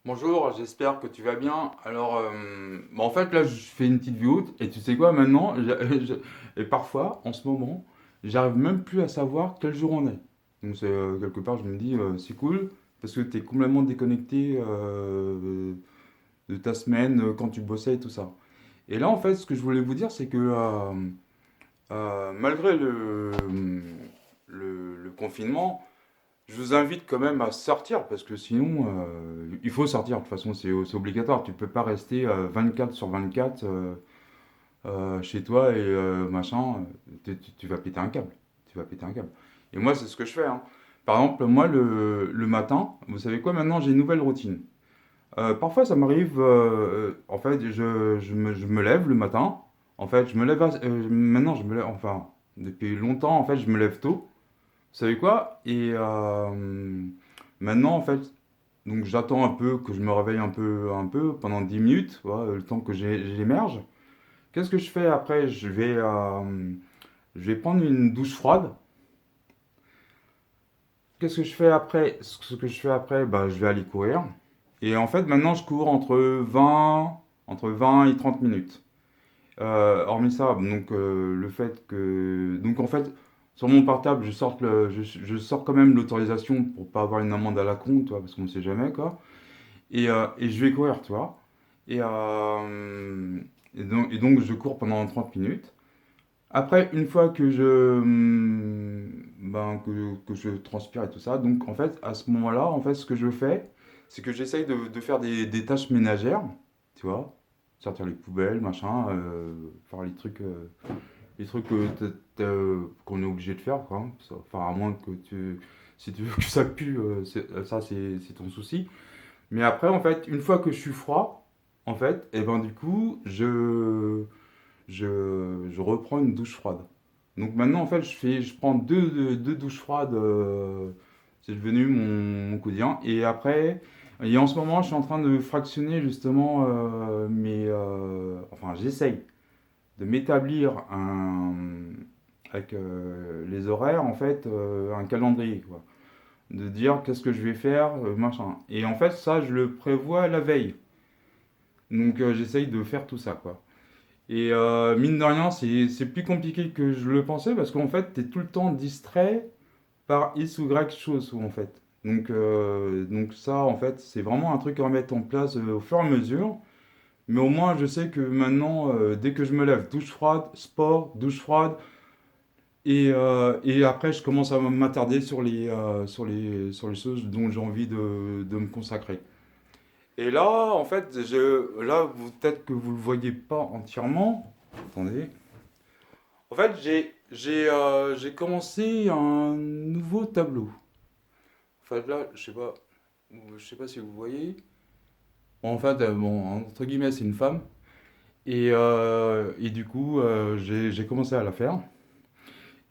Bonjour, j'espère que tu vas bien. Alors, en fait, là, je fais une petite vidéo et tu sais quoi, maintenant, et parfois, en ce moment, j'arrive même plus à savoir quel jour on est. Donc, quelque part, je me dis, c'est cool parce que tu es complètement déconnecté de ta semaine quand tu bossais et tout ça. Et là, en fait, ce que je voulais vous dire, c'est que malgré le confinement, je vous invite quand même à sortir parce que sinon, il faut sortir. De toute façon, c'est obligatoire. Tu peux pas rester 24 sur 24 chez toi et machin. Tu vas péter un câble. Tu vas péter un câble. Et moi, c'est ce que je fais, hein. Par exemple, moi, le matin, vous savez quoi, maintenant, j'ai une nouvelle routine. Parfois, ça m'arrive, en fait, je me lève le matin. En fait, je me lève, maintenant, je me lève, enfin, depuis longtemps, en fait, je me lève tôt. Vous savez quoi? Et maintenant, en fait, donc j'attends un peu que je me réveille un peu pendant 10 minutes, voilà, le temps que j'émerge. Qu'est-ce que je fais après? Je vais prendre une douche froide. Qu'est-ce que je fais après? Ce que je fais après, bah, je vais aller courir. Et en fait, maintenant, je cours entre 20 et 30 minutes. Hormis ça, donc le fait que... Donc en fait, sur mon portable, je sors quand même l'autorisation pour pas avoir une amende à la con, toi, parce qu'on ne sait jamais, quoi. Et je vais courir, tu vois. Et, euh, et donc, je cours pendant 30 minutes. Après, une fois que que je transpire et tout ça, donc en fait, à ce moment-là, en fait, ce que je fais, c'est que j'essaye de faire des tâches ménagères, tu vois, sortir les poubelles, machin, faire les trucs qu'on est obligé de faire, quoi. Enfin, à moins que si tu veux que ça pue, ça c'est ton souci. Mais après, en fait, une fois que je suis froid, en fait, et ben du coup, je reprends une douche froide. Donc maintenant, en fait, je prends deux douches froides. C'est devenu mon quotidien. Et en ce moment, je suis en train de fractionner justement enfin, j'essaye de m'établir avec les horaires, en fait, un calendrier, quoi. De dire qu'est-ce que je vais faire, machin. Et en fait, ça, je le prévois la veille. Donc j'essaye de faire tout ça, quoi. Et mine de rien, c'est plus compliqué que je le pensais parce qu'en fait, tu es tout le temps distrait par X ou Y chose, en fait. Donc ça, en fait, c'est vraiment un truc à remettre en place au fur et à mesure. Mais au moins, je sais que maintenant, dès que je me lève, douche froide, sport, douche froide, et après, je commence à m'attarder sur les choses dont j'ai envie de me consacrer. Et là, en fait, peut-être que vous le voyez pas entièrement. Attendez. En fait, j'ai commencé un nouveau tableau. En fait, là, je sais pas si vous voyez. Bon, en fait, bon, entre guillemets, c'est une femme. Et du coup, j'ai commencé à la faire.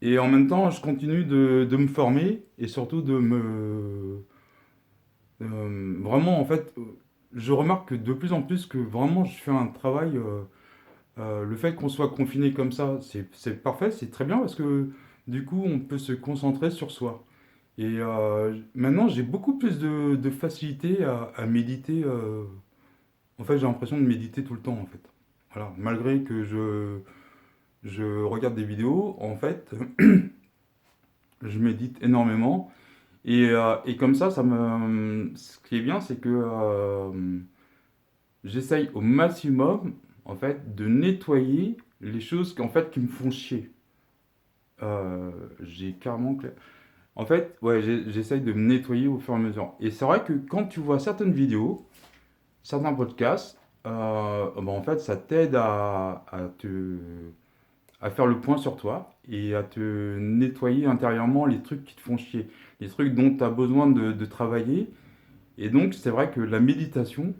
Et en même temps, je continue de me former et surtout vraiment, en fait, je remarque que de plus en plus que vraiment, je fais un travail. Le fait qu'on soit confiné comme ça, c'est parfait, c'est très bien parce que du coup, on peut se concentrer sur soi. Et maintenant, j'ai beaucoup plus de facilité à méditer. En fait, j'ai l'impression de méditer tout le temps, en fait. Voilà, malgré que je regarde des vidéos, en fait, je médite énormément. Et comme ça ce qui est bien, c'est que j'essaye au maximum, en fait, de nettoyer les choses qui me font chier. J'ai carrément... En fait, ouais, j'essaye de me nettoyer au fur et à mesure. Et c'est vrai que quand tu vois certaines vidéos, certains podcasts, en fait, ça t'aide à faire le point sur toi et à te nettoyer intérieurement les trucs qui te font chier, les trucs dont tu as besoin de travailler. Et donc, c'est vrai que la méditation,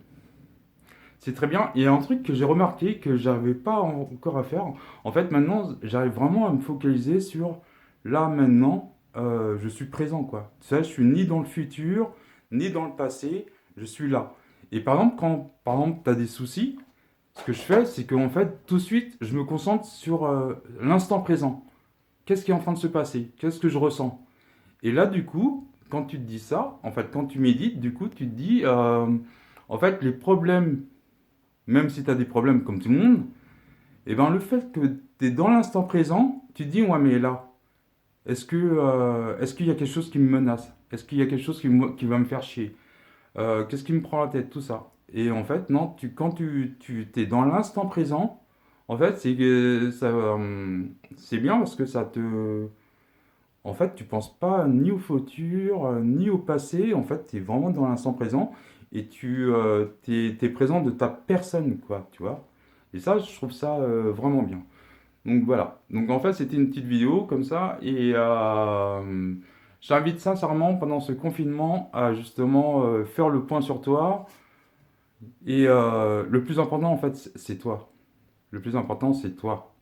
c'est très bien. Il y a un truc que j'ai remarqué que j'arrivais pas encore à faire. En fait, maintenant, j'arrive vraiment à me focaliser sur là, maintenant, je suis présent, quoi. Tu sais, je suis ni dans le futur, ni dans le passé, je suis là. Et par exemple, quand par exemple, tu as des soucis, ce que je fais, c'est qu'en fait, tout de suite, je me concentre sur l'instant présent. Qu'est-ce qui est en train de se passer? Qu'est-ce que je ressens? Et là, du coup, quand tu te dis ça, en fait, quand tu médites, du coup, tu te dis, En fait, les problèmes, même si tu as des problèmes comme tout le monde, et ben le fait que tu es dans l'instant présent, tu te dis, ouais, mais là, est-ce qu'il y a quelque chose qui me menace? Est-ce qu'il y a quelque chose qui va me faire chier? Qu'est-ce qui me prend la tête? Tout ça. Et en fait, non, quand tu t'es dans l'instant présent, en fait, c'est bien parce que ça te. En fait, tu penses pas ni au futur, ni au passé. En fait, tu es vraiment dans l'instant présent et t'es présent de ta personne, quoi, tu vois. Et ça, je trouve ça vraiment bien. Donc voilà. Donc en fait, c'était une petite vidéo comme ça. Et j'invite sincèrement pendant ce confinement à justement faire le point sur toi. Et le plus important, en fait, c'est toi. Le plus important, c'est toi.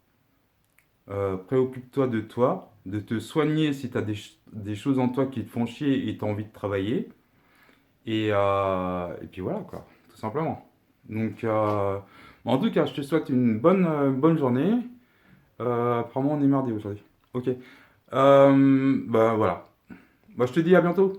Préoccupe-toi de toi, de te soigner si tu as des choses en toi qui te font chier et tu as envie de travailler. Et puis voilà, quoi, tout simplement. Donc, en tout cas, je te souhaite une bonne journée. Apparemment, on est mardi aujourd'hui. Ok. Bah voilà. Bah, je te dis à bientôt.